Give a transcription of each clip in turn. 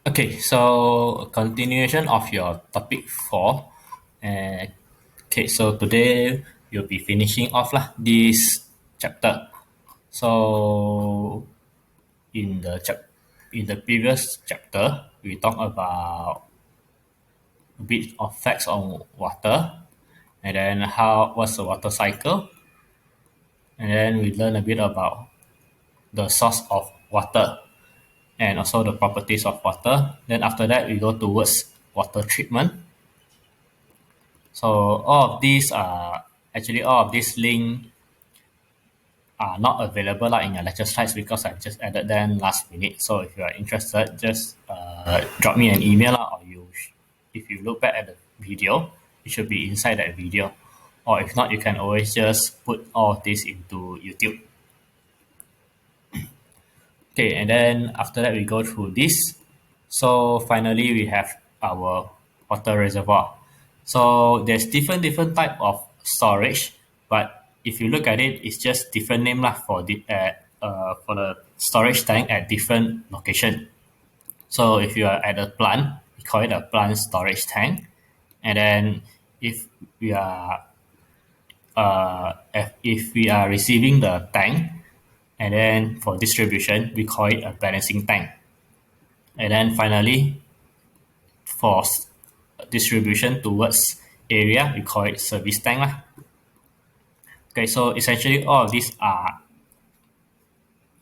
Okay, so continuation of your topic 4. Uh, okay, so today you'll be finishing off lah this chapter. So in the previous chapter, we talked about a bit of facts on water, and then how what's the water cycle, and then we learn a bit about the source of water and also the properties of water. Then after that, we go towards water treatment. So all of these link are not available in your lecture slides because I just added them last minute. So if you are interested, just drop me an email or if you look back at the video, it should be inside that video. Or if not, you can always just put all of this into YouTube. Okay, and then after that we go through this. So finally we have our water reservoir. So there's different type of storage, but if you look at it, it's just different name lah for the storage tank at different location. So if you are at a plant, we call it a plant storage tank, and then if we are if we are receiving the tank, and then for distribution, we call it a balancing tank. And then finally, for distribution towards area, we call it service tank lah. Okay, so essentially all of these are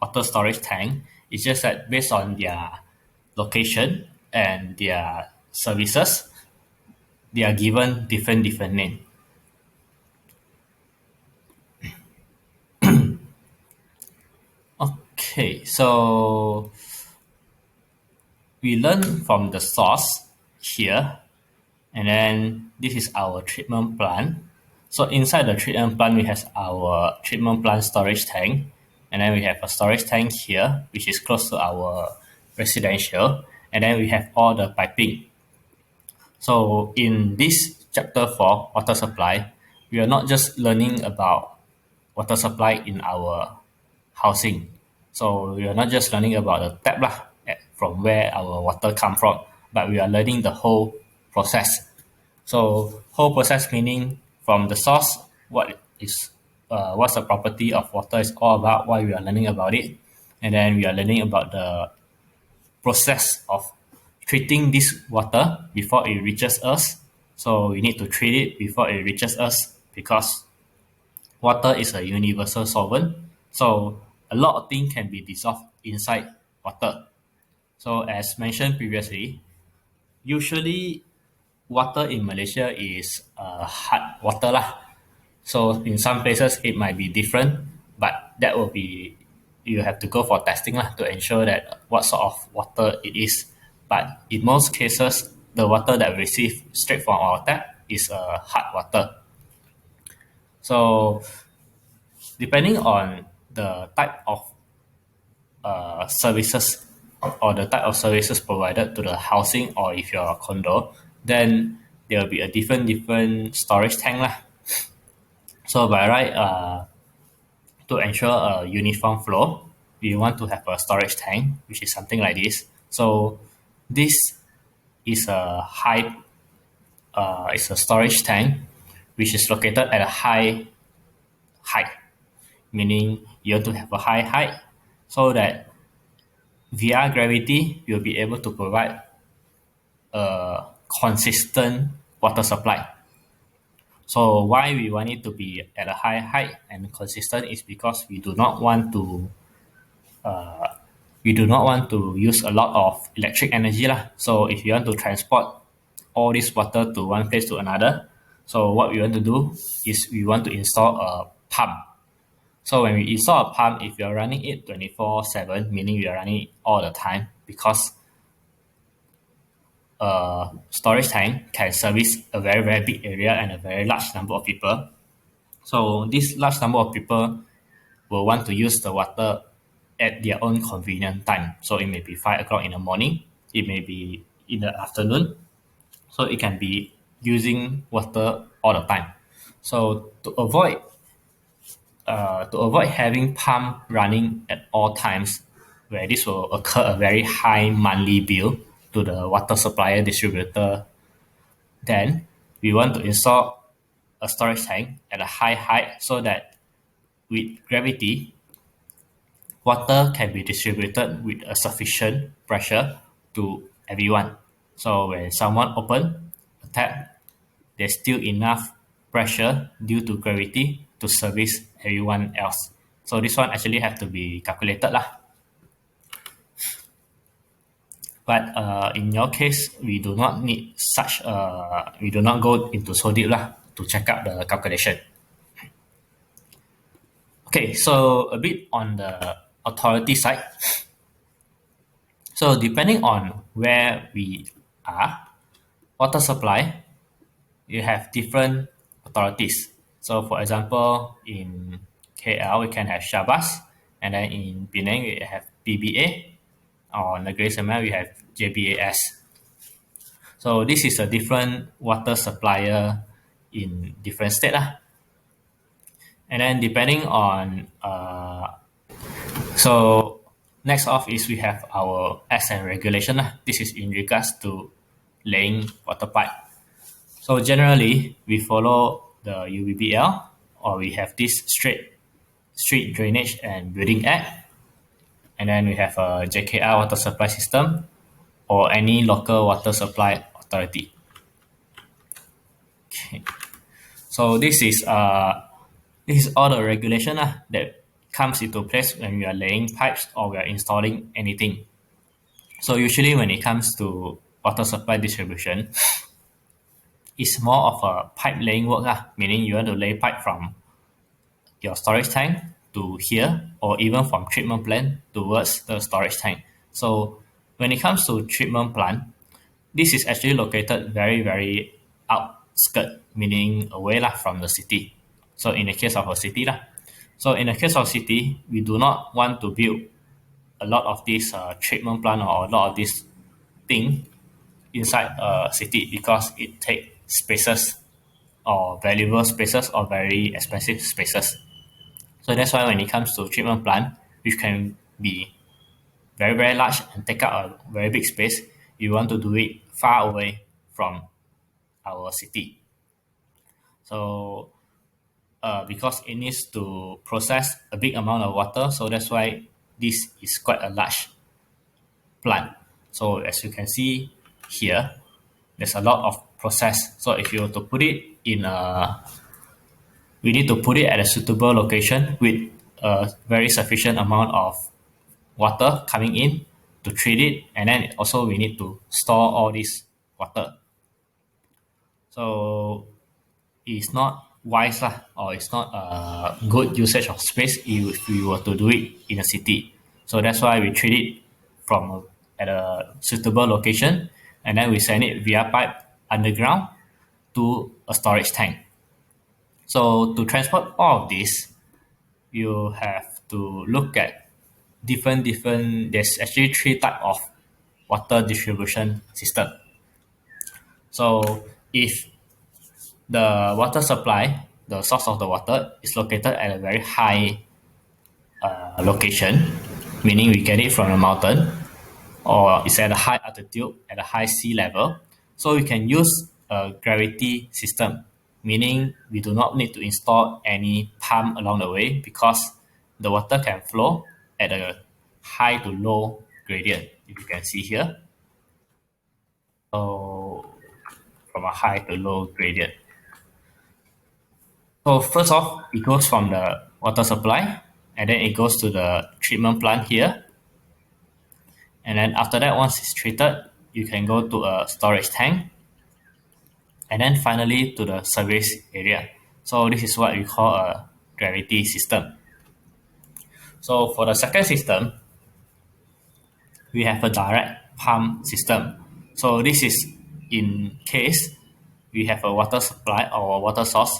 water storage tank. It's just that based on their location and their services, they are given different name. Okay, so we learn from the source here, and then this is our treatment plant. So inside the treatment plant, we have our treatment plant storage tank, and then we have a storage tank here, which is close to our residential, and then we have all the piping. So in this chapter 4, water supply, we are not just learning about water supply in our housing. So we are not just learning about the tap lah, from where our water come from, but we are learning the whole process. So whole process meaning from the source, what's the property of water is all about, why we are learning about it, and then we are learning about the process of treating this water before it reaches us. So we need to treat it before it reaches us because water is a universal solvent. So a lot of things can be dissolved inside water. So as mentioned previously, usually water in Malaysia is hard water lah. So in some places it might be different, but that will be you have to go for testing lah to ensure that what sort of water it is. But in most cases, the water that we receive straight from our tap is hard water. So depending on the type of services or the type of services provided to the housing, or if you're a condo, then there will be a different storage tank lah. So by right, to ensure a uniform flow, we want to have a storage tank, which is something like this. So this is it's a storage tank, which is located at a high height, meaning you have to have a high height so that via gravity, you'll be able to provide a consistent water supply. So why we want it to be at a high height and consistent is because we do not want to use a lot of electric energy lah. So if you want to transport all this water to one place to another, so what we want to do is we want to install a pump. So when we install a pump, if you're running it 24/7, meaning you're running it all the time, because a storage tank can service a very big area and a very large number of people. So this large number of people will want to use the water at their own convenient time. So it may be 5 o'clock in the morning, it may be in the afternoon. So it can be using water all the time. So to avoid having pump running at all times, where this will occur a very high monthly bill to the water supplier distributor. Then we want to install a storage tank at a high height so that with gravity, water can be distributed with a sufficient pressure to everyone. So when someone open a tap, there's still enough pressure due to gravity to service everyone else. So this one actually have to be calculated lah. But in your case, we do not need such. We do not go into so deep lah to check out the calculation. Okay, so a bit on the authority side. So depending on where we are, water supply, you have different authorities. So for example, in KL, we can have Syabas, and then in Penang, we have PBA, or Negeri Sembilan, we have JBAS. So this is a different water supplier in different state lah. And then depending on, so next off is we have our acts and regulation lah. This is in regards to laying water pipe. So generally, we follow the UBBL, or we have this Street Drainage and Building Act, and then we have a JKR water supply system, or any local water supply authority. Okay, so this is all the regulation that comes into place when we are laying pipes or we are installing anything. So usually when it comes to water supply distribution, it's more of a pipe laying work, meaning you want to lay pipe from your storage tank to here, or even from treatment plant towards the storage tank. So when it comes to treatment plant, this is actually located very, very outskirt, meaning away from the city. So in the case of a city, so in the case of city, we do not want to build a lot of this treatment plant or a lot of this thing inside a city, because it takes spaces, or valuable spaces, or very expensive spaces. So that's why when it comes to treatment plant, which can be very, very large and take up a very big space, you want to do it far away from our city. So because it needs to process a big amount of water, so that's why this is quite a large plant. So as you can see here, there's a lot of process. So if you were to put it in we need to put it at a suitable location with a very sufficient amount of water coming in to treat it, and then also we need to store all this water. So it's not wise or it's not a good usage of space if we were to do it in a city. So that's why we treat it from at a suitable location, and then we send it via pipe underground to a storage tank. So to transport all of this, you have to look at different. There's actually 3 types of water distribution system. So if the water supply, the source of the water, is located at a very high location, meaning we get it from a mountain, or it's at a high altitude, at a high sea level, so we can use a gravity system, meaning we do not need to install any pump along the way, because the water can flow at a high to low gradient, if you can see here. So from a high to low gradient. So first off, it goes from the water supply, and then it goes to the treatment plant here. And then after that, once it's treated, you can go to a storage tank, and then finally to the service area. So this is what we call a gravity system. So for the second system, we have a direct pump system. So this is in case we have a water supply or a water source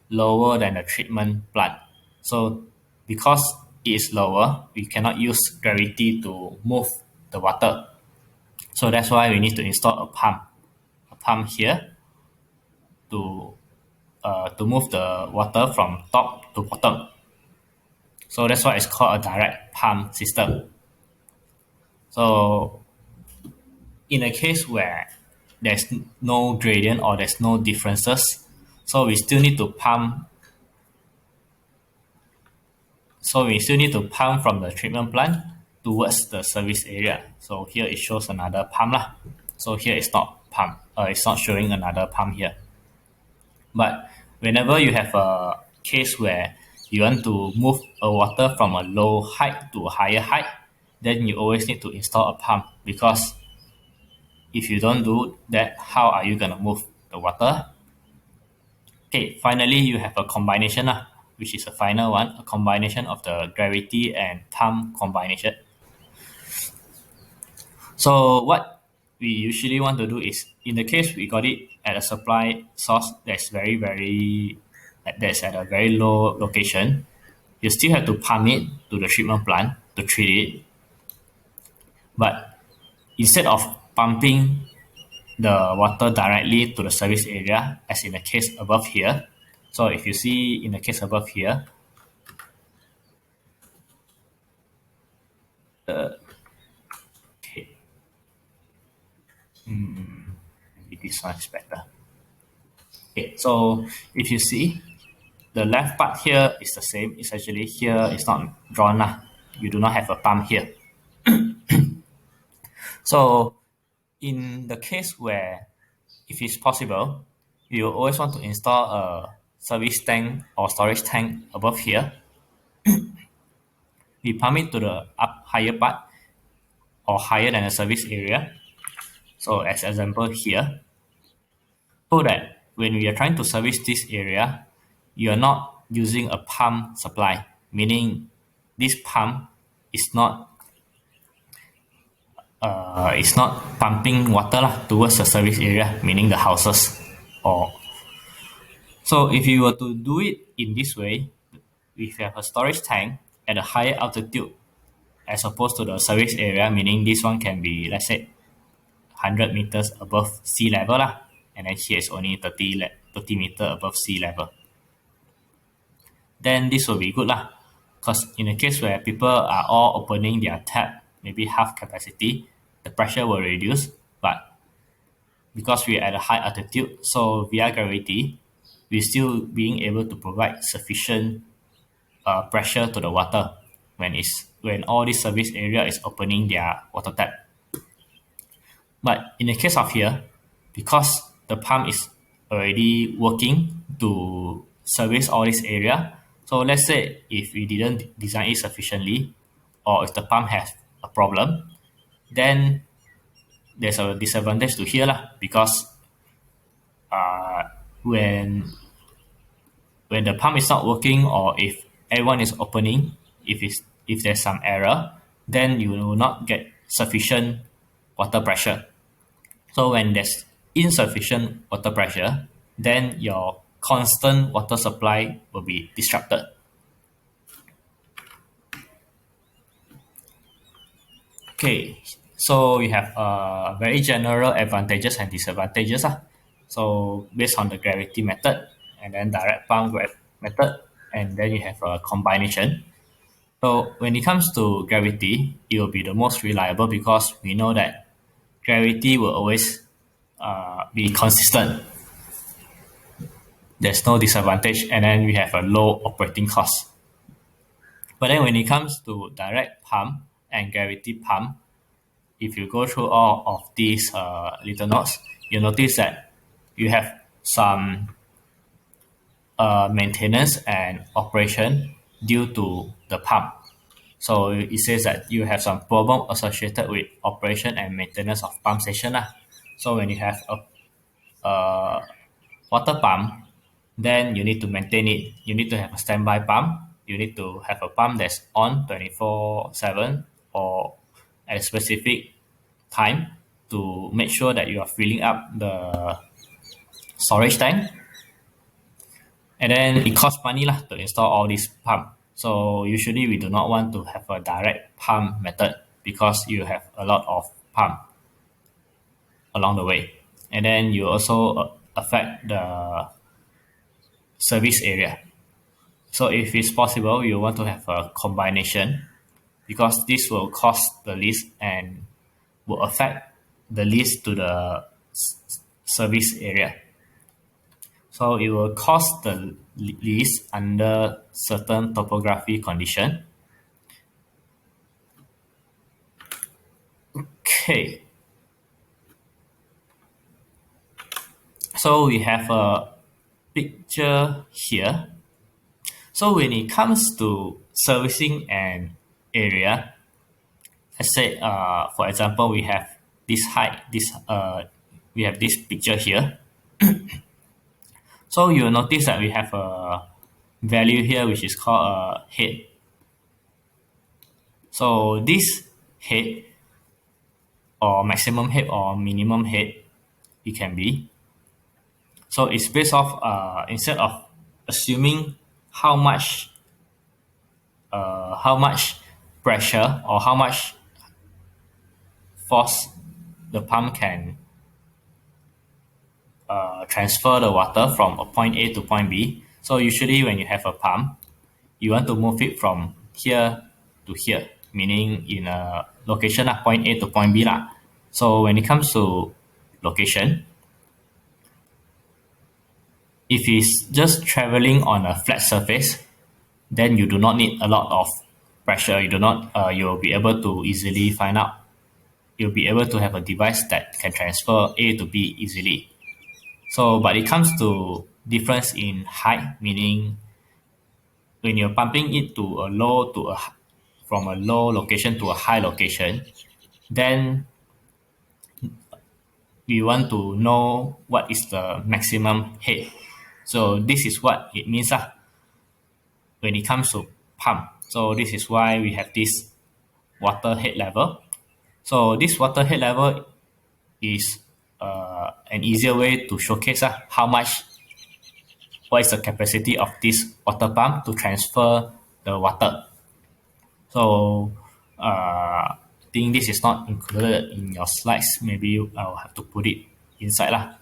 lower than the treatment plant. So because it is lower, we cannot use gravity to move the water. So that's why we need to install a pump here to move the water from top to bottom. So that's why it's called a direct pump system. So in a case where there's no gradient or there's no differences, so we still need to pump. So we still need to pump from the treatment plant towards the service area. So here it shows another pump lah. So here it's not pump. It's not showing another pump here. But whenever you have a case where you want to move a water from a low height to a higher height, then you always need to install a pump, because if you don't do that, how are you going to move the water? Okay, finally you have a combination, which is a final one, a combination of the gravity and pump combination. So what we usually want to do is, in the case we got it at a supply source that's that's at a very low location, you still have to pump it to the treatment plant to treat it. But instead of pumping the water directly to the service area, as in the case above here, so if you see in the case above here, okay, maybe this one is better. Okay, so if you see, the left part here is the same. It's actually here, it's not drawn. You do not have a pump here. So in the case where, if it's possible, you always want to install a service tank or storage tank above here. We pump it to the higher part or higher than the service area. So as example here, so that when we are trying to service this area, you are not using a pump supply, meaning this pump is not pumping water towards the service area, meaning the houses. So if you were to do it in this way, if you have a storage tank at a higher altitude as opposed to the service area, meaning this one can be, let's say, 100 meters above sea level, and then here is only 30 meters above sea level, then this will be good, because in a case where people are all opening their tap, maybe half capacity, the pressure will reduce. But because we are at a high altitude, so via gravity, we're still being able to provide sufficient pressure to the water when all this service area is opening their water tap. But in the case of here, because the pump is already working to service all this area, so let's say if we didn't design it sufficiently, or if the pump has a problem, then there's a disadvantage to here, because when the pump is not working, or if everyone is opening, if there's some error, then you will not get sufficient water pressure. So when there's insufficient water pressure, then your constant water supply will be disrupted. Okay, so we have very general advantages and disadvantages. So based on the gravity method, and then direct pump method, and then you have a combination. So when it comes to gravity, it will be the most reliable, because we know that gravity will always be consistent. There's no disadvantage, and then we have a low operating cost. But then when it comes to direct pump and gravity pump, if you go through all of these little notes, you'll notice that you have some maintenance and operation due to the pump. So it says that you have some problem associated with operation and maintenance of pump station. So when you have a water pump, then you need to maintain it. You need to have a standby pump. You need to have a pump that's on 24/7 or at a specific time to make sure that you are filling up the storage tank. And then it costs money to install all these pump. So usually we do not want to have a direct pump method, because you have a lot of pump along the way. And then you also affect the service area. So if it's possible, you want to have a combination, because this will cost the least and will affect the lease to the service area. So it will cost the lease under certain topography condition. Okay. So we have a picture here. So when it comes to servicing an area, let's say, for example, we have this height, we have this picture here. So you'll notice that we have a value here which is called a head. So this head or maximum head or minimum head it can be. So it's based off instead of assuming how much pressure or how much force the pump can transfer the water from a point A to point B. So usually when you have a pump, you want to move it from here to here, meaning in a location point A to point B lah. So when it comes to location, if it's just traveling on a flat surface, then you do not need a lot of pressure. You'll be able to easily find out. You'll be able to have a device that can transfer A to B easily. So, but it comes to difference in height, meaning when you're pumping it from a low location to a high location, then we want to know what is the maximum head. So this is what it means when it comes to pump. So this is why we have this water head level. So this water head level is an easier way to showcase what is the capacity of this water pump to transfer the water. So I think this is not included in your slides. Maybe I'll have to put it inside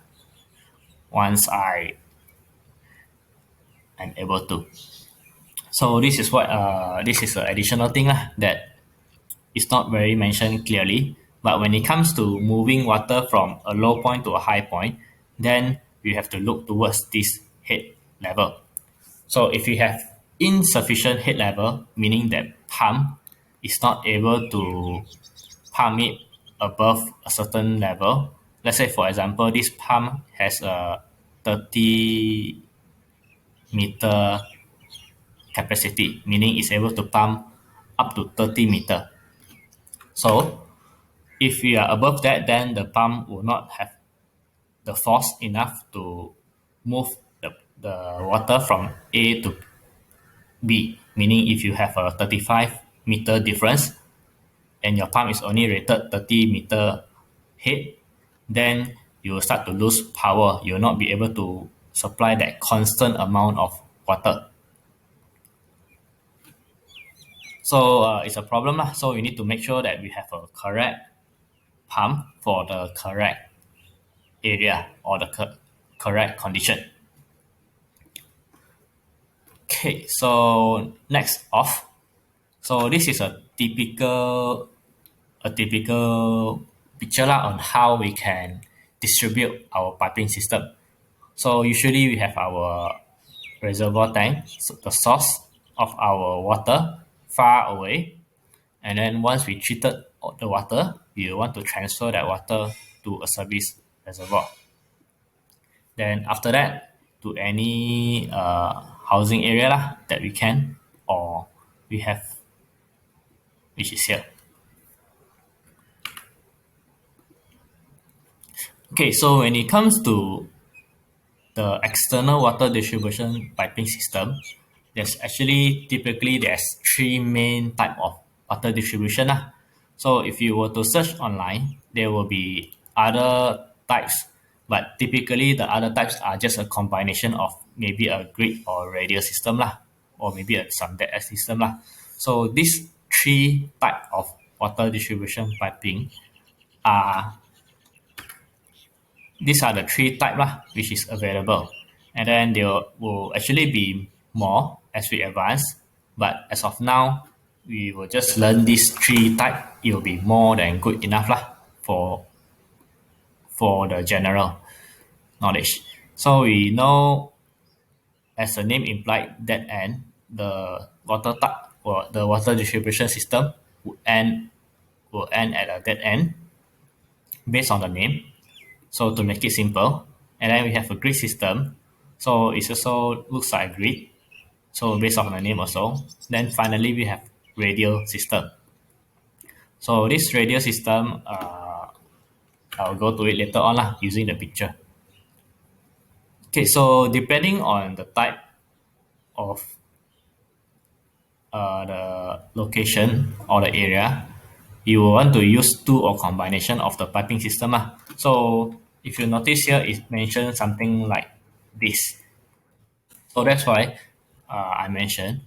once I am able to. So this is an additional thing that is not very mentioned clearly. But when it comes to moving water from a low point to a high point, then we have to look towards this head level. So if we have insufficient head level, meaning that pump is not able to pump it above a certain level. Let's say, for example, this pump has a 30 meter capacity, meaning it's able to pump up to 30 meter. So if we are above that, then the pump will not have the force enough to move the water from A to B. Meaning if you have a 35 meter difference and your pump is only rated 30 meter head, then you will start to lose power. You will not be able to supply that constant amount of water. So it's a problem. So we need to make sure that we have a correct pump for the correct area or the correct condition. Okay, so next off. So this is a typical picture on how we can distribute our piping system. So usually we have our reservoir tank, so the source of our water far away, and then once we treated the water, we want to transfer that water to a service reservoir. Then after that, to any housing area that we can or we have, which is here. Okay, so when it comes to the external water distribution piping system, there's three main type of water distribution. So if you were to search online, there will be other types, but typically the other types are just a combination of maybe a grid or radial system or maybe some dead end system. So these three type of water distribution piping these are the three type which is available, and then there will actually be more as we advance, but as of now we will just learn these three type. It will be more than good enough for for the general knowledge. So we know, as the name implied, dead end, the or the water distribution system will end at a dead end based on the name. So to make it simple, and then we have a grid system. So it also looks like a grid. So based on the name also. Then finally we have radial system. So this radial system, I'll go to it later on lah, using the picture. Okay, so depending on the type of the location or the area, you will want to use two or combination of the piping system lah. So if you notice here, it mentions something like this. So that's why I mentioned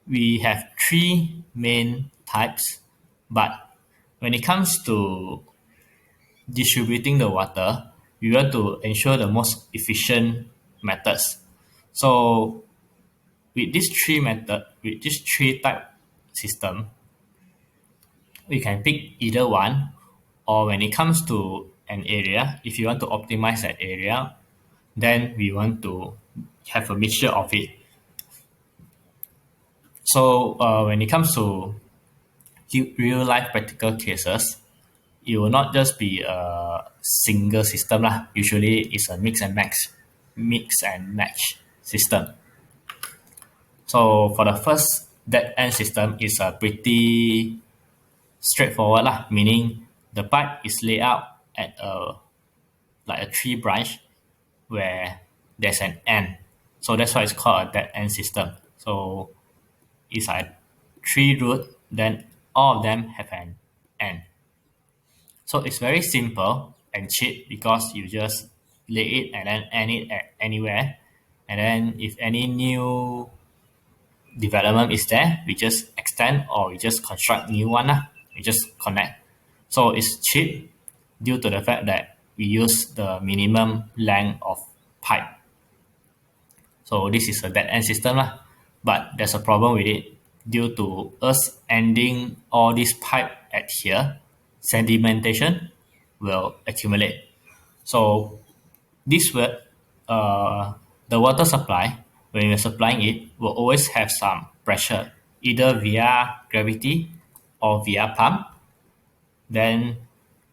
we have three main types, but when it comes to distributing the water, we want to ensure the most efficient methods. So with this three type system, we can pick either one, or when it comes to an area, if you want to optimize that area, then we want to have a mixture of it. So when it comes to real life practical cases, it will not just be a single system lah. Usually it's a mix and match system. So for the first dead end system, is a pretty straightforward lah, meaning the pipe is laid out at like a tree branch where there's an end. So that's why it's called a dead end system. So it's like tree root, then all of them have an end. So it's very simple and cheap because you just lay it and then end it at anywhere. And then if any new development is there, we just extend or we just construct new one. We just connect. So it's cheap due to the fact that we use the minimum length of pipe. So this is a dead end system. But there's a problem with it. Due to us ending all this pipe at here, sedimentation will accumulate. So this will, the water supply, when you're supplying it, will always have some pressure, either via gravity or via pump. Then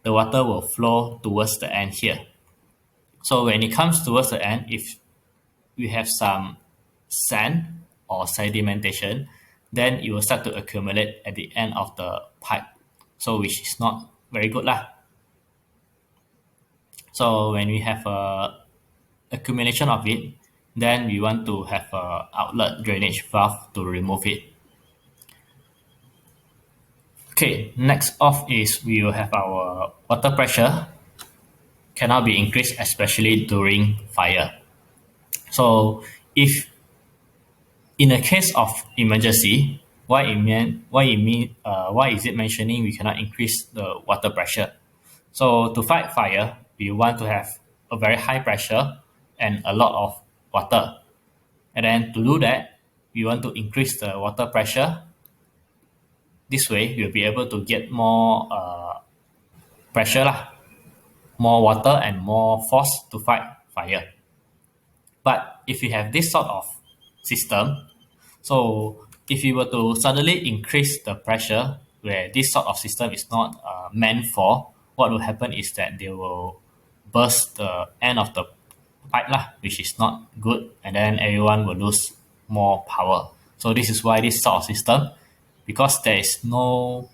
the water will flow towards the end here. So when it comes towards the end, if we have some sand or sedimentation, then it will start to accumulate at the end of the pipe. So which is not very good lah. So when we have a accumulation of it, then we want to have a outlet drainage valve to remove it. Okay, next off is we will have our water pressure cannot be increased, especially during fire. So if in a case of emergency, why is it mentioning we cannot increase the water pressure? So to fight fire, we want to have a very high pressure and a lot of water. And then to do that, we want to increase the water pressure. This way, we'll be able to get more pressure, more water and more force to fight fire. But if you have this sort of system, so if you were to suddenly increase the pressure where this sort of system is not meant for, what will happen is that they will burst the end of the pipe, which is not good, and then everyone will lose more power. So this is why this sort of system, because there is no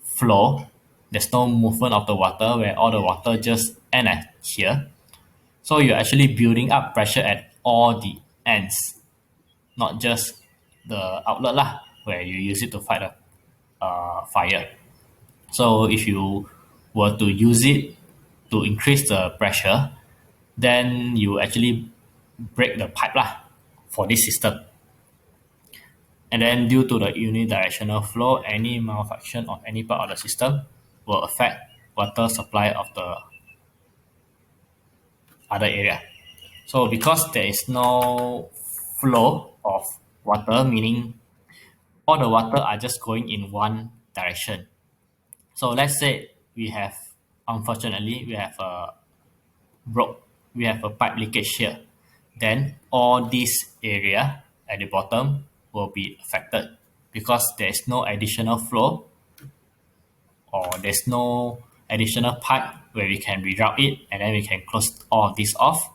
flow, there's no movement of the water where all the water just end at here. So you're actually building up pressure at all the ends, not just the outlet where you use it to fight a fire. So if you were to use it to increase the pressure, then you actually break the pipe for this system. And then due to the unidirectional flow, any malfunction of any part of the system will affect water supply of the other area. So because there is no flow of water, meaning all the water are just going in one direction. So let's say we have unfortunately we have a pipe leakage here, then all this area at the bottom will be affected because there's no additional flow or there's no additional pipe where we can reroute it and then we can close all of this off.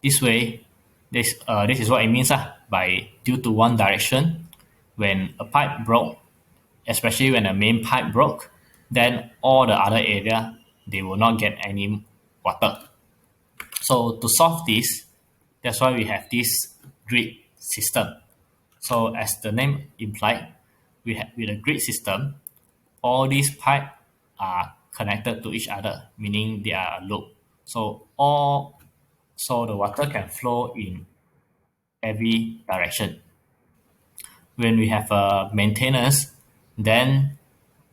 This way, this is what it means by due to one direction. When a pipe broke, especially when the main pipe broke, then all the other area they will not get any water. So to solve this, that's why we have this grid system. So as the name implied, with a grid system, all these pipes are connected to each other, meaning they are a loop. So the water can flow in every direction. When we have a maintenance, then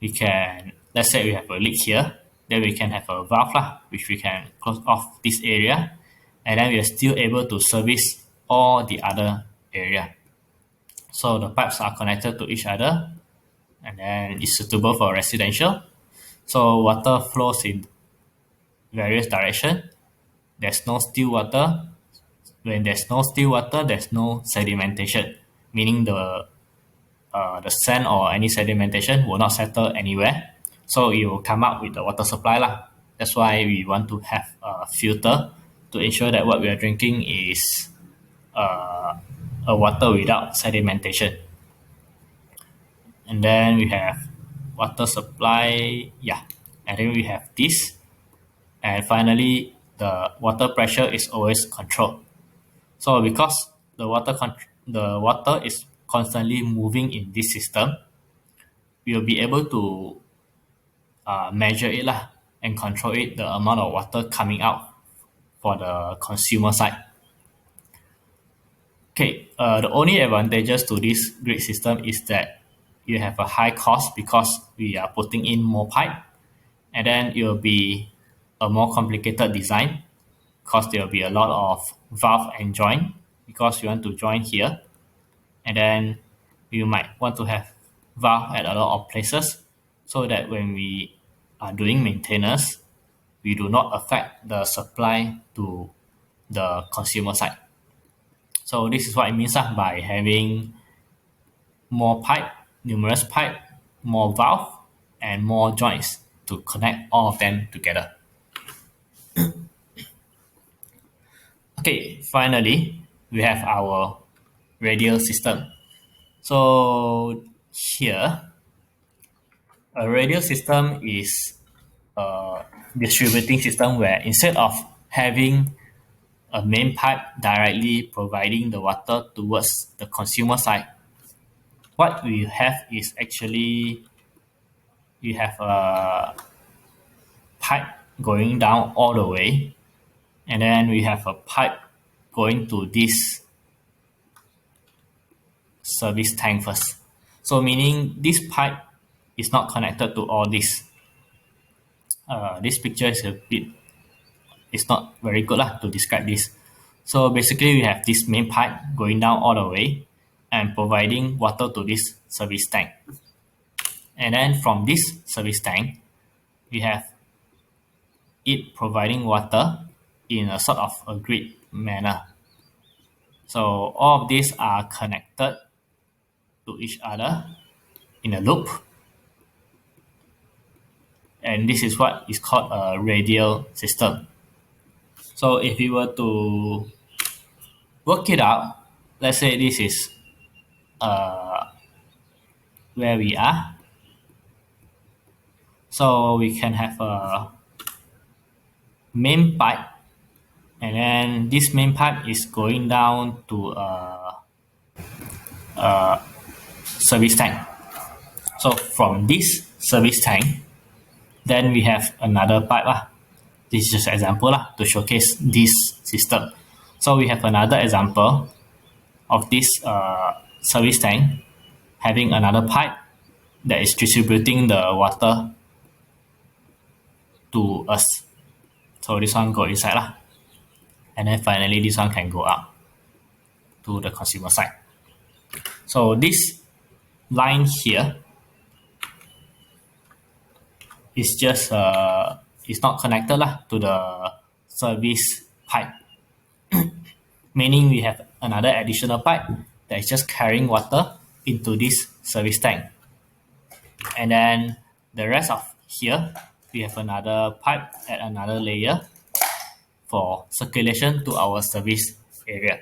we can, let's say we have a leak here, then we can have a valve which we can close off this area, and then we are still able to service all the other area. So the pipes are connected to each other, and then it's suitable for residential. So water flows in various directions. There's no still water. When there's no still water, there's no sedimentation, meaning the sand or any sedimentation will not settle anywhere. So it will come up with the water supply That's why we want to have a filter to ensure that what we are drinking is a water without sedimentation. And then we have water supply, and then we have this. And finally, the water pressure is always controlled. So because the water is constantly moving in this system, we will be able to measure it and control it, the amount of water coming out for the consumer side. Okay, the only advantages to this grid system is that you have a high cost because we are putting in more pipe, and then it will be a more complicated design because there will be a lot of valve and joint because you want to join here, and then you might want to have valve at a lot of places so that when we are doing maintenance, we do not affect the supply to the consumer side. So this is what it means by having more pipe, numerous pipe, more valve, and more joints to connect all of them together. Okay, finally, we have our radial system. So here, a radial system is a distributing system where instead of having a main pipe directly providing the water towards the consumer side, what we have is actually you have a pipe going down all the way, and then we have a pipe going to this service tank first. So meaning this pipe is not connected to all this. This picture is it's not very good to describe this. So basically we have this main pipe going down all the way and providing water to this service tank. And then from this service tank, we have it providing water in a sort of a grid manner. So all of these are connected to each other in a loop. And this is what is called a radial system. So if we were to work it out, let's say this is where we are. So we can have a main pipe, and then this main pipe is going down to a service tank. So from this service tank, then we have another pipe. This is just an example to showcase this system. So we have another example of this service tank having another pipe that is distributing the water to us. So this one go inside and then finally this one can go out to the consumer side. So this line here it's just it's not connected lah to the service pipe, meaning we have another additional pipe that is just carrying water into this service tank. And then the rest of here, we have another pipe at another layer for circulation to our service area.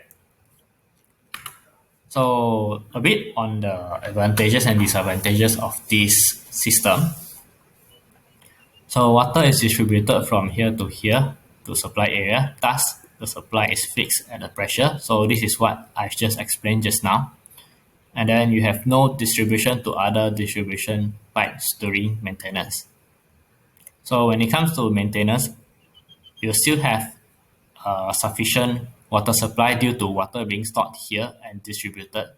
So a bit on the advantages and disadvantages of this system. So water is distributed from here to supply area. Thus, the supply is fixed at the pressure. So this is what I've just explained just now. And then you have no distribution to other distribution pipes during maintenance. So when it comes to maintenance, you still have sufficient water supply due to water being stored here and distributed.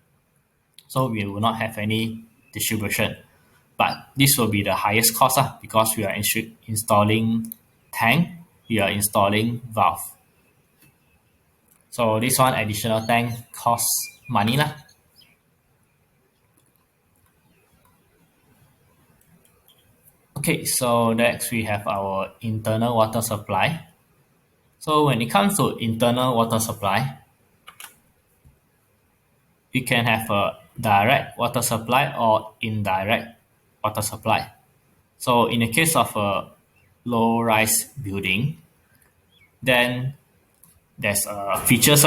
So we will not have any distribution. But this will be the highest cost because we are installing tank, we are installing valve. So this one additional tank costs money lah. Okay, so next we have our internal water supply. So when it comes to internal water supply, we can have a direct water supply or indirect water supply. So in the case of a low-rise building, then there's features.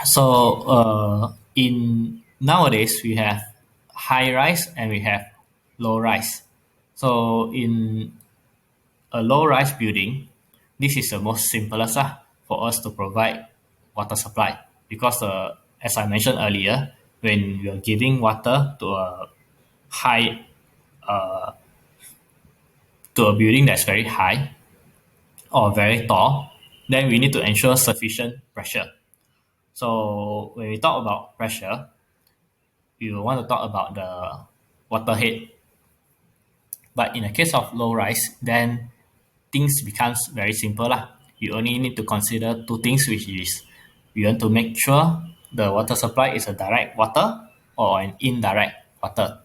So in nowadays we have high-rise and we have low-rise. So in a low-rise building, this is the most simplest for us to provide water supply because as I mentioned earlier, when you're giving water to a high to a building that's very high or very tall, then we need to ensure sufficient pressure. So when we talk about pressure, we want to talk about the water head. But in the case of low rise, then things becomes very simple lah. You only need to consider two things, which is we want to make sure the water supply is a direct water or an indirect water.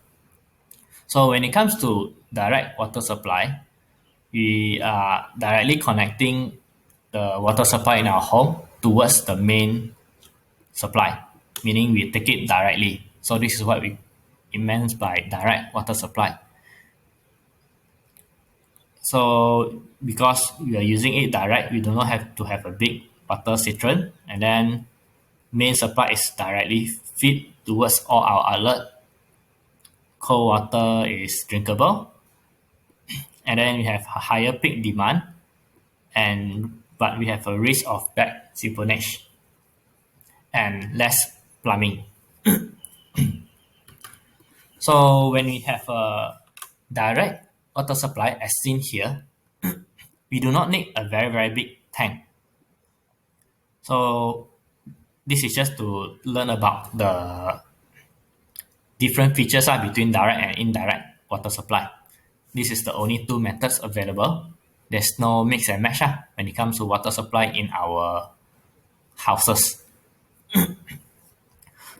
So when it comes to direct water supply, we are directly connecting the water supply in our home towards the main supply, meaning we take it directly. So this is what we meant by direct water supply. So because we are using it direct, we do not have to have a big water cistern, and then main supply is directly feed towards all our outlet. Cold water is drinkable, and then we have a higher peak demand, but we have a risk of bad siphonage and less plumbing. So when we have a direct water supply as seen here, we do not need a very, very big tank. So this is just to learn about the different features between direct and indirect water supply. This is the only two methods available. There's no mix and match when it comes to water supply in our houses.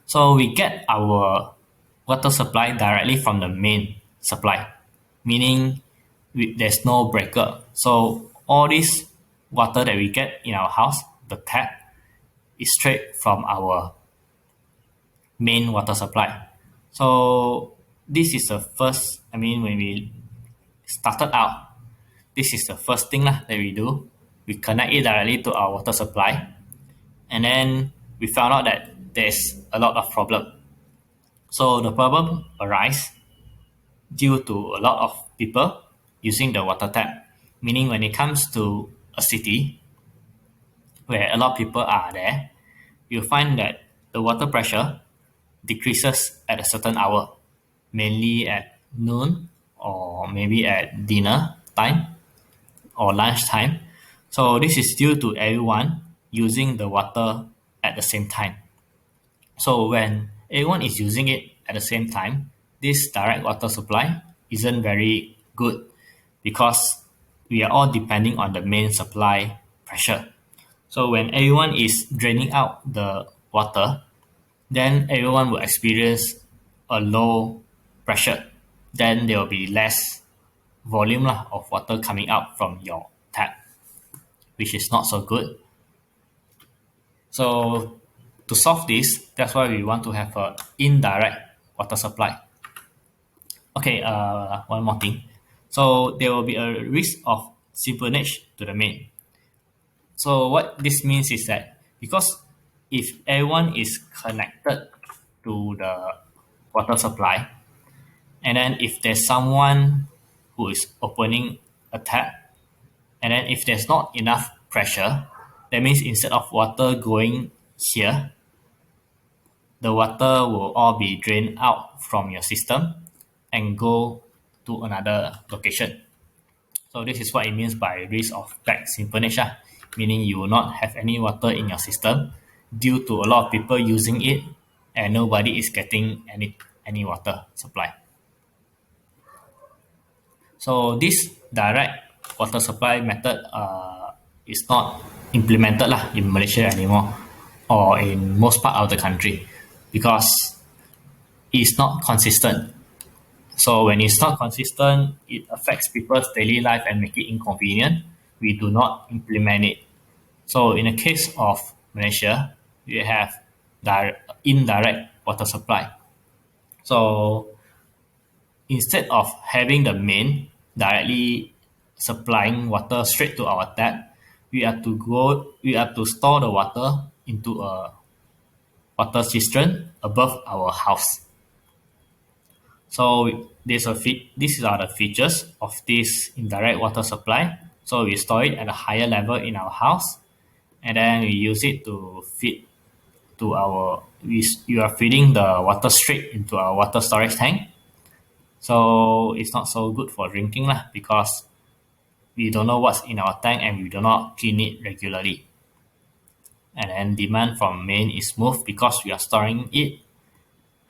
So we get our water supply directly from the main supply, meaning there's no breaker. So all this water that we get in our house, the tap, is straight from our main water supply. So this is the first, when we started out, this is the first thing that we do. We connect it directly to our water supply, and then we found out that there's a lot of problem. So the problem arises due to a lot of people using the water tap, meaning when it comes to a city where a lot of people are there, you'll find that the water pressure decreases at a certain hour, mainly at noon or maybe at dinner time or lunch time. So this is due to everyone using the water at the same time. So when everyone is using it at the same time, this direct water supply isn't very good because we are all depending on the main supply pressure. So when everyone is draining out the water, then everyone will experience a low pressure. then there will be less volume of water coming out from your tap, which is not so good. So to solve this, that's why we want to have an indirect water supply. Okay, one more thing. So there will be a risk of seepage to the main. So what this means is that because if everyone is connected to the water supply, and then if there's someone who is opening a tap, and then if there's not enough pressure, that means instead of water going here, the water will all be drained out from your system and go to another location. So this is what it means by risk of back seepage, meaning you will not have any water in your system due to a lot of people using it and nobody is getting any water supply. So this direct water supply method is not implemented in Malaysia anymore or in most part of the country because it's not consistent. So when it's not consistent, it affects people's daily life and make it inconvenient. We do not implement it. So in the case of Malaysia, we have indirect water supply. So instead of having the main directly supplying water straight to our tap, we have to store the water into a water cistern above our house. So these are the features of this indirect water supply. So we store it at a higher level in our house, and then we use it to feed to our. You are feeding the water straight into our water storage tank. So it's not so good for drinking because we don't know what's in our tank and we do not clean it regularly. And then demand from main is smooth because we are storing it.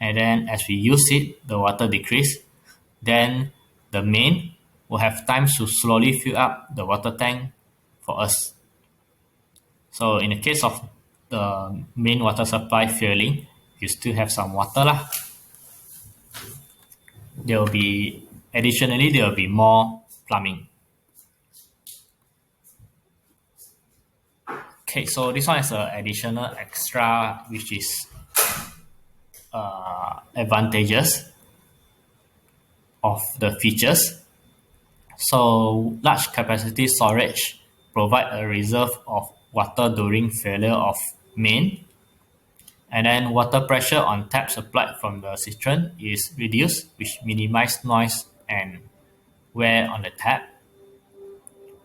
And then as we use it, the water decrease. Then the main will have time to slowly fill up the water tank for us. So in the case of the main water supply failing, you still have some water There will be more plumbing. Okay, so this one is an additional extra, which is advantages of the features. So large capacity storage provide a reserve of water during failure of main, and then water pressure on tap supplied from the cistern is reduced, which minimize noise and wear on the tap.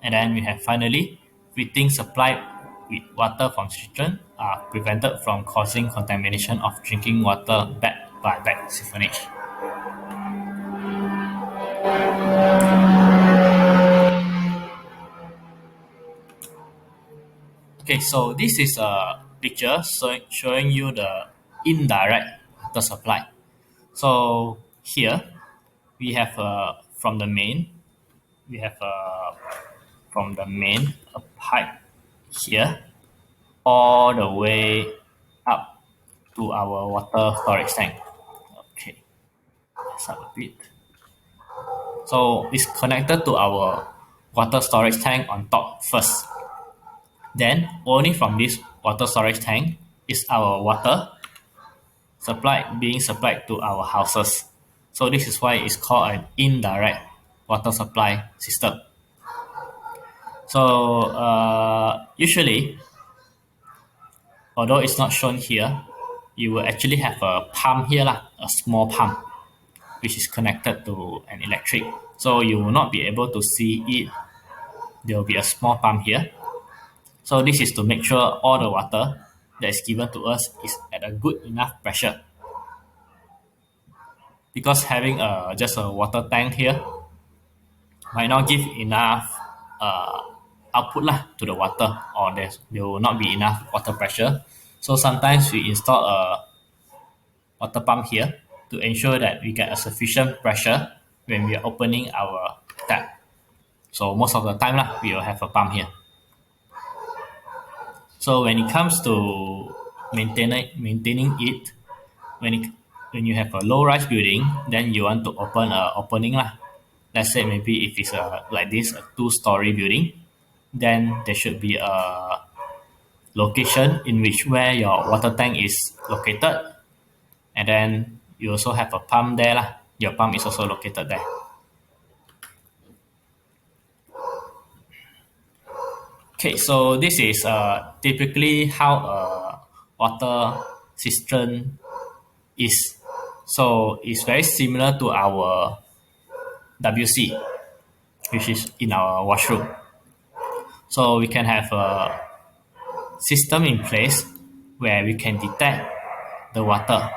And then we have finally fitting supplied with water from cistern are prevented from causing contamination of drinking water backed by back siphonage. Okay, so this is a picture showing you the indirect water supply. So here we have from the main, we have a pipe here all the way up to our water storage tank. Okay, let's up a bit. So it's connected to our water storage tank on top first. Then only from this water storage tank is our water being supplied to our houses. So this is why it's called an indirect water supply system. So usually, although it's not shown here, you will actually have a pump here, a small pump, which is connected to an electric. So you will not be able to see it. There will be a small pump here. So this is to make sure all the water that is given to us is at a good enough pressure. Because having just a water tank here might not give enough output to the water, or there will not be enough water pressure. So sometimes we install a water pump here to ensure that we get a sufficient pressure when we are opening our tap. So most of the time we will have a pump here. So when it comes to maintaining it, when you have a low-rise building, then you want to open a opening lah. Let's say maybe if it's like this, a 2-story building, then there should be a location in which where your water tank is located, and then you also have a pump there lah. Your pump is also located there. Okay, so this is typically how a water cistern is. So it's very similar to our WC, which is in our washroom. So we can have a system in place where we can detect the water.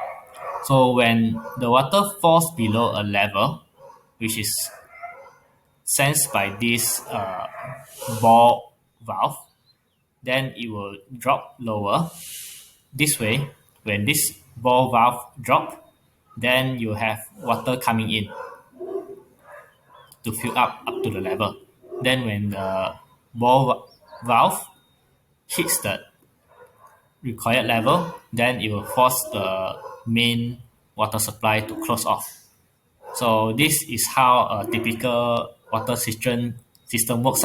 So when the water falls below a level, which is sensed by this ball valve, then it will drop lower. This way, when this ball valve drop, then you have water coming in to fill up to the level. Then when the ball valve hits the required level, then it will force the main water supply to close off. So this is how a typical water cistern system works.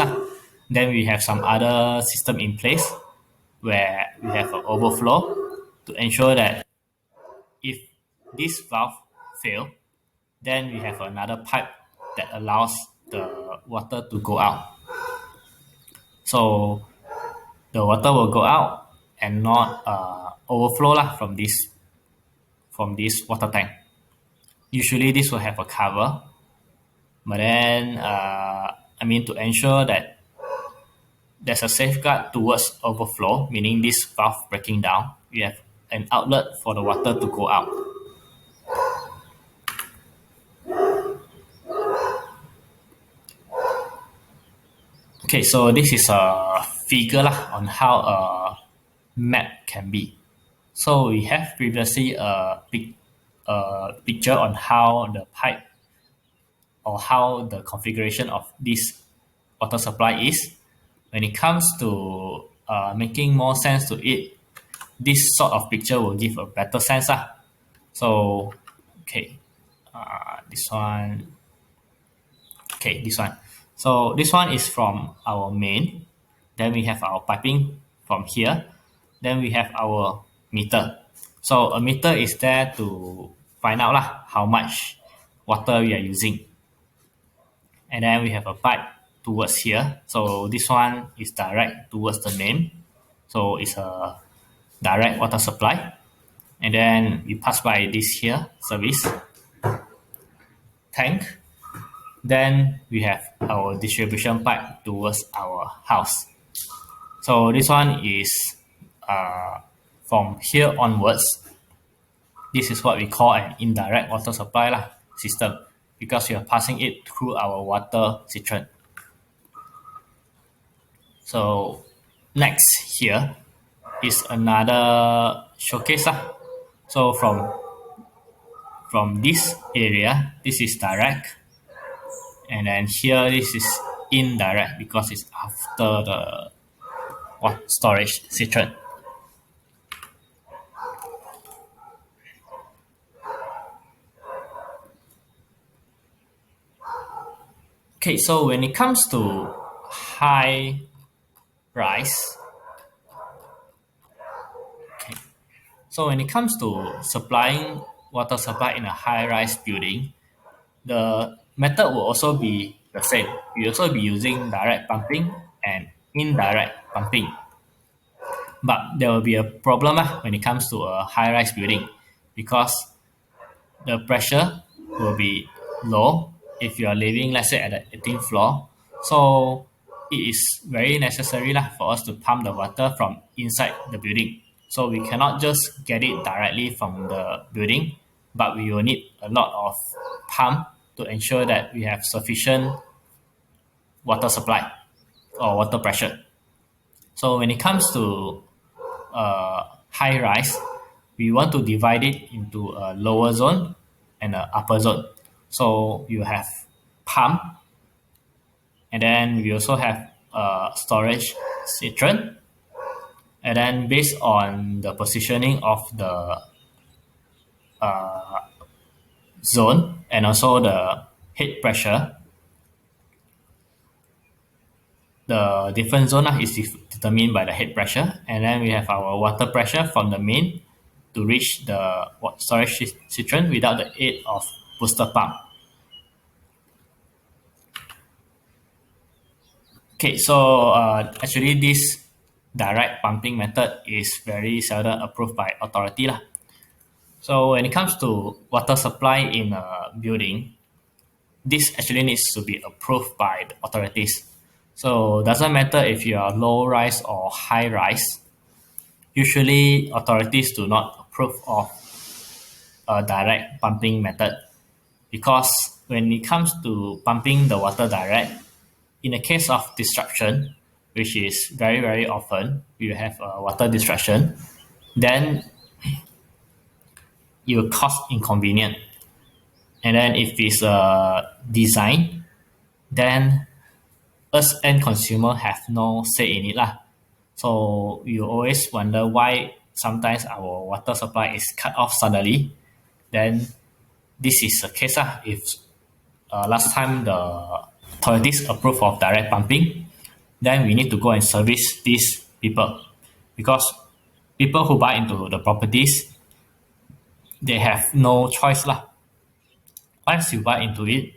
Then we have some other system in place where we have an overflow to ensure that if this valve fail, then we have another pipe that allows the water to go out. So the water will go out and not overflow from this water tank. Usually this will have a cover, but then to ensure that there's a safeguard towards overflow, meaning this valve breaking down, we have an outlet for the water to go out. Okay, so this is a figure on how a map can be. So we have previously a picture on how the pipe or how the configuration of this water supply is. When it comes to making more sense to it, this sort of picture will give a better sense. So, okay, this one. Okay, this one. So this one is from our main. Then we have our piping from here. Then we have our meter. So a meter is there to find out how much water we are using. And then we have a pipe towards here. So this one is direct towards the main. So it's a direct water supply. And then we pass by this here, service tank. Then we have our distribution pipe towards our house. So this one is from here onwards. This is what we call an indirect water supply system, because we are passing it through our water cistern. So next here is another showcase. So from this area, this is direct, and then here this is indirect because it's after the storage cistern. Okay, so when it comes to high rise, so when it comes to supplying water supply in a high-rise building, the method will also be the same. We also be using direct pumping and indirect pumping. But there will be a problem when it comes to a high-rise building, because the pressure will be low if you are living, let's say, at the 18th floor. So it is very necessary for us to pump the water from inside the building. So we cannot just get it directly from the building, but we will need a lot of pump to ensure that we have sufficient water supply or water pressure. So when it comes to high rise, we want to divide it into a lower zone and an upper zone. So you have pump, and then we also have storage cistern. And then based on the positioning of the zone and also the head pressure. The different zone is determined by the head pressure, and then we have our water pressure from the main to reach the storage cistern without the aid of booster pump. Okay, so actually this direct pumping method is very seldom approved by authority lah. So when it comes to water supply in a building, this actually needs to be approved by the authorities. So doesn't matter if you are low rise or high rise. Usually authorities do not approve of a direct pumping method because when it comes to pumping the water direct, in the case of disruption, which is very very often, you have a water disruption, then it will cause inconvenience. And then if it's a design, then us end consumer have no say in it lah. So you always wonder why sometimes our water supply is cut off suddenly. Then this is a case lah. If last time the authorities approve of direct pumping, then we need to go and service these people because people who buy into the properties, they have no choice lah. Once you buy into it,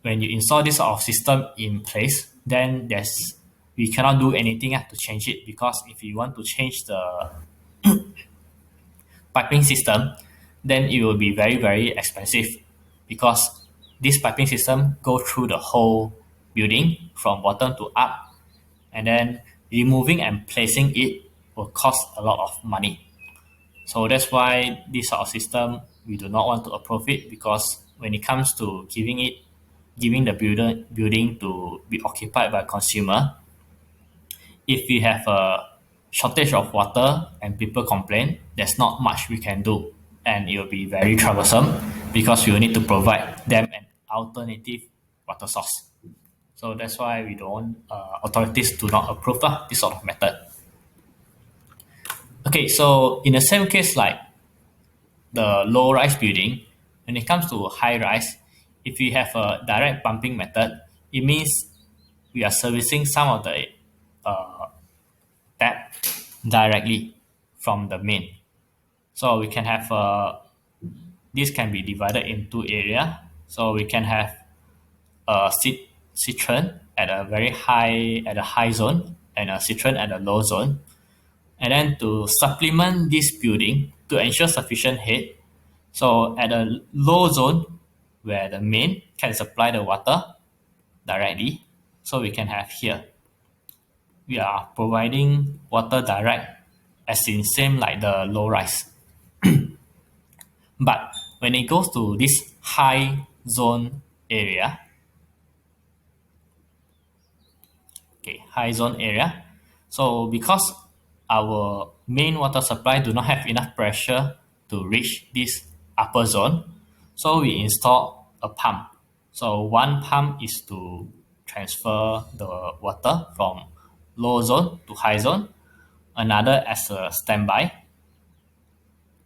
when you install this sort of system in place, then we cannot do anything to change it because if you want to change the piping system, then it will be very very expensive because this piping system go through the whole building from bottom to up, and then removing and placing it will cost a lot of money. So that's why this sort of system we do not want to approve it because when it comes to giving the building to be occupied by consumer, if we have a shortage of water and people complain, there's not much we can do, and it will be very troublesome because we will need to provide them an alternative water source. So that's why we don't authorities do not approve this sort of method. Okay, so in the same case like the low rise building, when it comes to high rise, if we have a direct pumping method, it means we are servicing some of the tap directly from the main. So we can have this can be divided in two areas. So we can have a cistern at a high zone and a cistern at a low zone. And then to supplement this building to ensure sufficient head, so at a low zone where the main can supply the water directly, so we can have here. We are providing water direct as in same like the low rise. But when it goes to this high zone area, okay, high zone area, so because our main water supply do not have enough pressure to reach this upper zone, so we install a pump. So one pump is to transfer the water from low zone to high zone, another as a standby.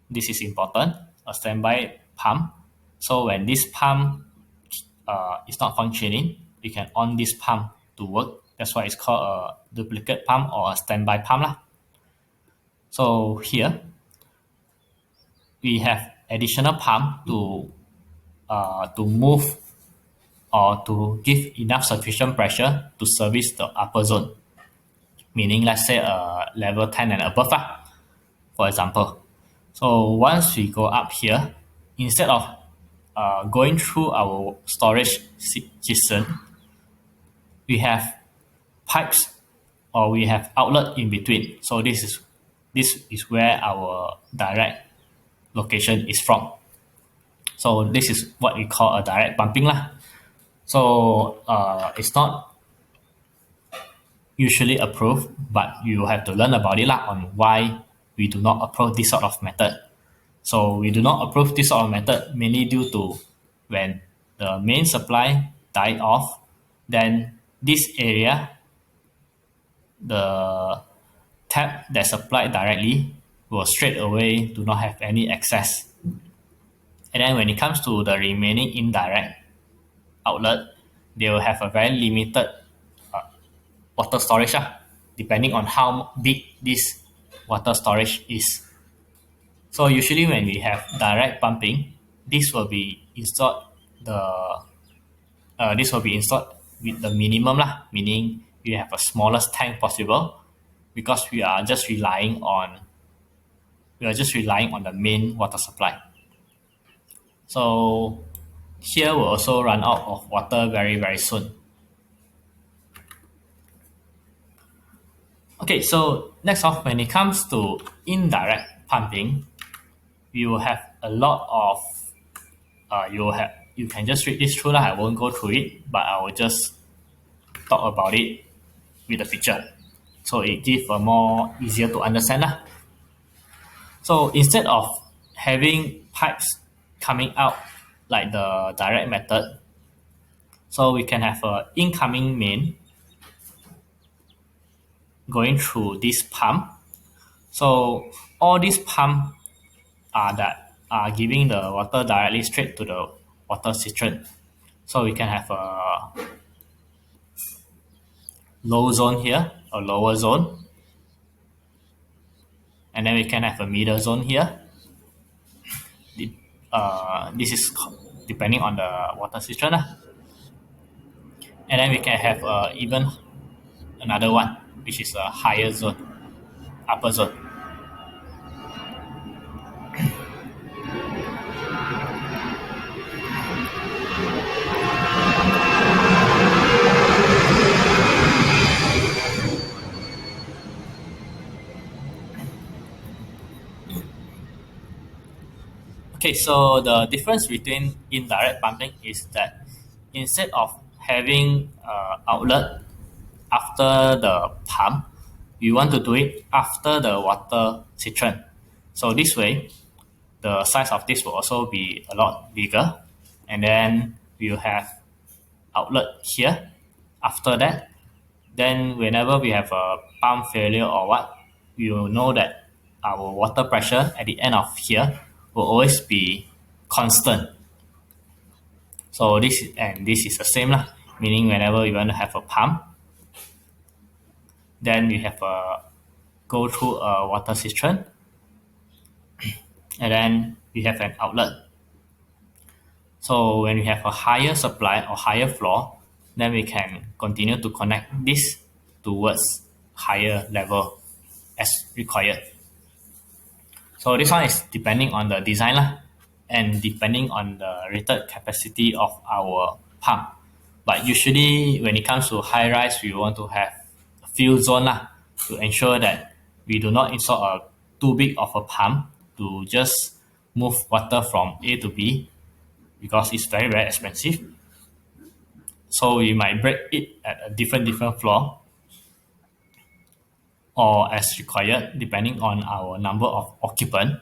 This is important, a standby pump. So when this pump is not functioning, we can on this pump to work. That's why it's called a duplicate pump or a standby pump lah. So here we have additional pump to move or to give enough sufficient pressure to service the upper zone, meaning let's say level 10 and above for example. So once we go up here, instead of going through our storage system, we have pipes or we have outlet in between. So this is where our direct location is from. So this is what we call a direct pumping lah. So it's not usually approved, but you have to learn about it lah on why we do not approve this sort of method. So we do not approve this sort of method mainly due to when the main supply died off, then this area, the tap that supplied directly will straight away do not have any access. And then when it comes to the remaining indirect outlet, they will have a very limited water storage, depending on how big this water storage is. So usually when we have direct pumping, this will be installed the this will be installed with the minimum lah, meaning we have a smallest tank possible because we are just relying on the main water supply. So here we'll also run out of water very, very soon. Okay, so next off, when it comes to indirect pumping, you will have a lot of you can just read this through lah. I won't go through it, but I will just talk about it with a picture, so it gives a more easier to understand lah. So instead of having pipes coming out like the direct method, so we can have a incoming main going through this pump. So all these pump are giving the water directly straight to the water cistern. So we can have a low zone here, a lower zone, and then we can have a middle zone here. This is depending on the water cistern. And then we can have even another one, which is a higher zone, upper zone. Okay, so the difference between indirect pumping is that instead of having outlet after the pump, we want to do it after the water cistern. So this way, the size of this will also be a lot bigger, and then we will have outlet here. After that, then whenever we have a pump failure or what, we will know that our water pressure at the end of here will always be constant. So this is the same lah. Meaning whenever we want to have a pump, then we have a go through a water cistern, and then we have an outlet. So when we have a higher supply or higher flow, then we can continue to connect this towards higher level as required. So this one is depending on the design lah, and depending on the rated capacity of our pump. But usually when it comes to high rise, we want to have a fill zone lah, to ensure that we do not install a too big of a pump to just move water from A to B, because it's very, very expensive. So we might break it at a different floor, or as required depending on our number of occupant.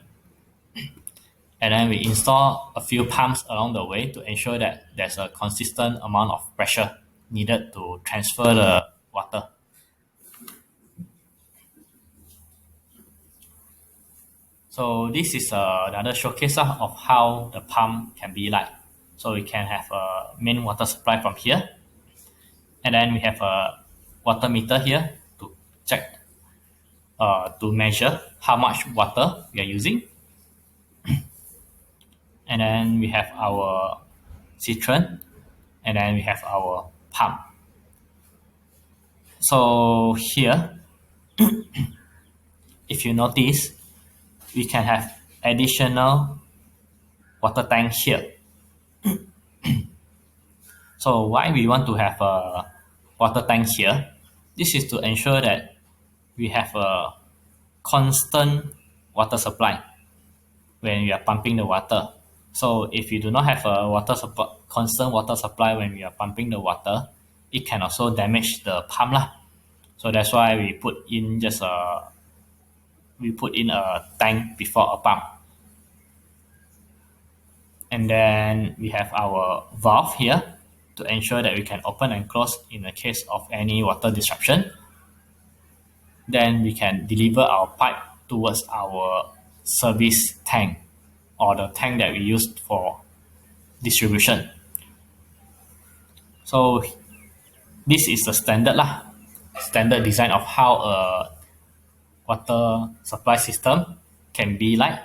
And then we install a few pumps along the way to ensure that there's a consistent amount of pressure needed to transfer the water. So this is another showcase of how the pump can be like. So we can have a main water supply from here, and then we have a water meter here to check, to measure how much water we are using. And then we have our cistern, and then we have our pump. So here, if you notice, we can have additional water tank here. So why we want to have a water tank here? This is to ensure that we have a constant water supply when we are pumping the water. So if you do not have a constant water supply when we are pumping the water, it can also damage the pump lah. So that's why we put in a tank before a pump. And then we have our valve here to ensure that we can open and close in the case of any water disruption. Then we can deliver our pipe towards our service tank or the tank that we used for distribution. So this is the standard design of how a water supply system can be like.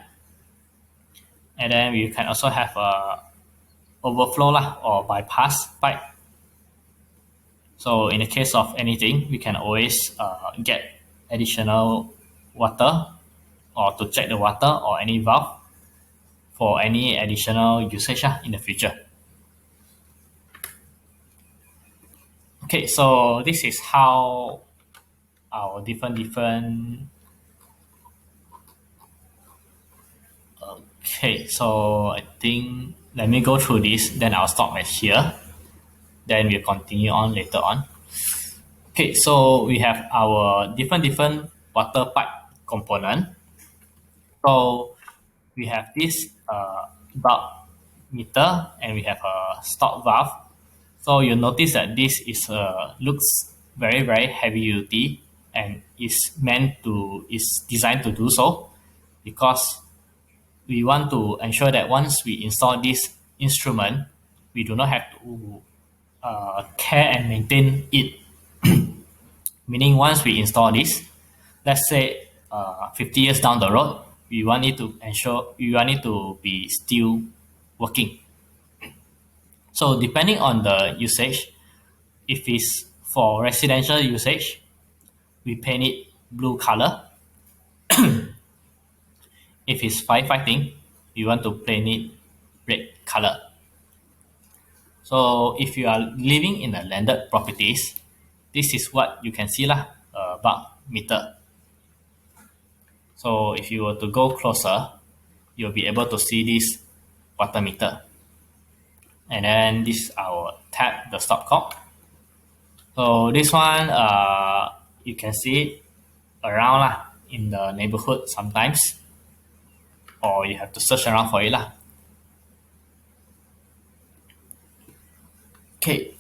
And then we can also have a overflow or bypass pipe. So in the case of anything, we can always get additional water or to check the water or any valve for any additional usage in the future. Okay, so this is how our different okay, so I think let me go through this, then I'll stop at here. Then we'll continue on later on. Okay, so we have our different water pipe component. So we have this bulk meter and we have a stop valve. So you'll notice that this is looks very heavy duty and is designed to do so because we want to ensure that once we install this instrument, we do not have to care and maintain it. Meaning once we install this, let's say 50 years down the road, we want it to be still working. So depending on the usage, if it's for residential usage, we paint it blue color. If it's firefighting, we want to paint it red color. So if you are living in a landed properties, this is what you can see bulk meter. So if you were to go closer, you'll be able to see this water meter. And then this is our tab, the stopcock. So this one, you can see it around in the neighborhood sometimes, or you have to search around for it . Okay,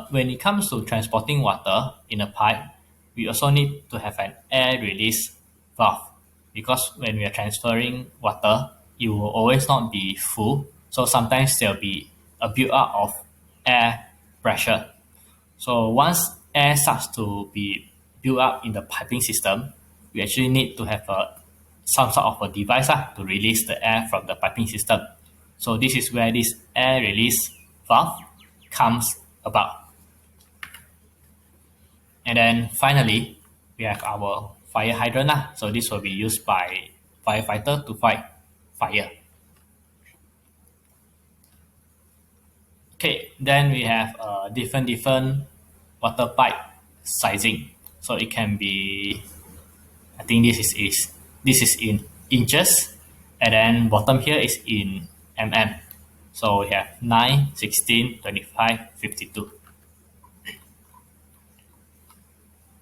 when it comes to transporting water in a pipe, we also need to have an air release valve because when we are transferring water, it will always not be full. So sometimes there'll be a build-up of air pressure. So once air starts to be built up in the piping system, we actually need to have some sort of a device to release the air from the piping system. So this is where this air release valve comes about. And then finally, we have our fire hydrant . So this will be used by firefighter to fight fire. Okay, then we have different water pipe sizing. So it can be, I think this is in inches, and then bottom here is in mm. So we have 9, 16, 25, 52.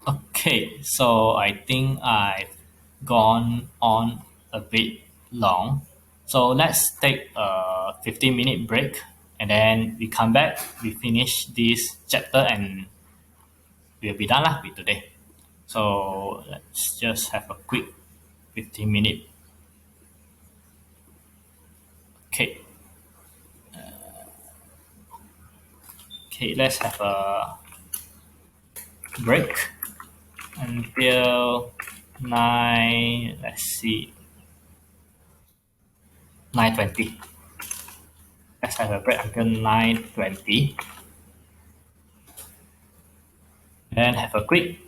Okay, so I think I've gone on a bit long. So let's take a 15-minute break and then we come back, we finish this chapter and we'll be done with today. So let's just have a quick 15-minute. Okay. Okay, let's have a break until 9:20. Let's have a break until 9:20. Then have a quick